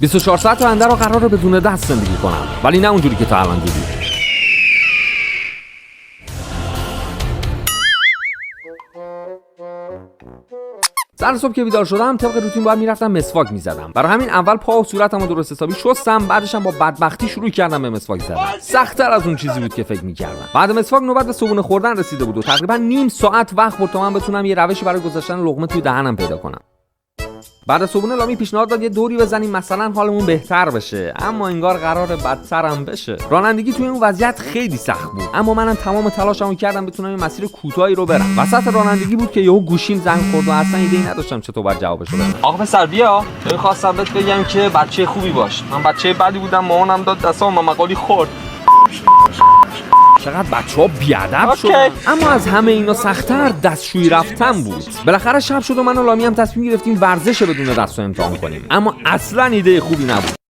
24 ساعت آینده رو قراره بدون دست زندگی کنم، ولی نه اونجوری که تا الان دیدی. سر صبح که بیدار شدم طبق روتین باید میرفتم مسواک میزدم. برای همین اول پا و صورتمو درست حسابی شستم، بعدشم با بدبختی شروع کردم به مسواک زدن. سخت‌تر از اون چیزی بود که فکر می‌کردم. بعد مسواک نوبت به صبحونه خوردن رسیده بود و تقریبا نیم ساعت وقت برد تا من بتونم یه روشی برای گذاشتن لقمه توی دهنم پیدا کنم. بعد از صبحونه لامی پیشنهاد داد یه دوری بزنیم مثلا حالمون بهتر بشه، اما انگار قراره بدترم بشه. رانندگی توی اون وضعیت خیلی سخت بود، اما منم تمام تلاشمو کردم بتونم این مسیر کوتاهی رو برم. وسط رانندگی بود که یهو گوشیم زنگ خورد و اصلا ایده‌ای نداشتم چطور باید جوابشو بدم. آقا پسر بیا، خواستم بهت بگم که بچه خوبی باش. من بچه بدی بودم، مامانم داد دستام و مقالی خورد. چقدر بچه‌ها بیادب شدن. اما از همه اینا سخت‌تر دستشویی رفتن بود. بالاخره شب شد و من و لامی هم تصمیم گرفتیم ورزش بدون دستو امتحان کنیم، اما اصلا ایده خوبی نبود.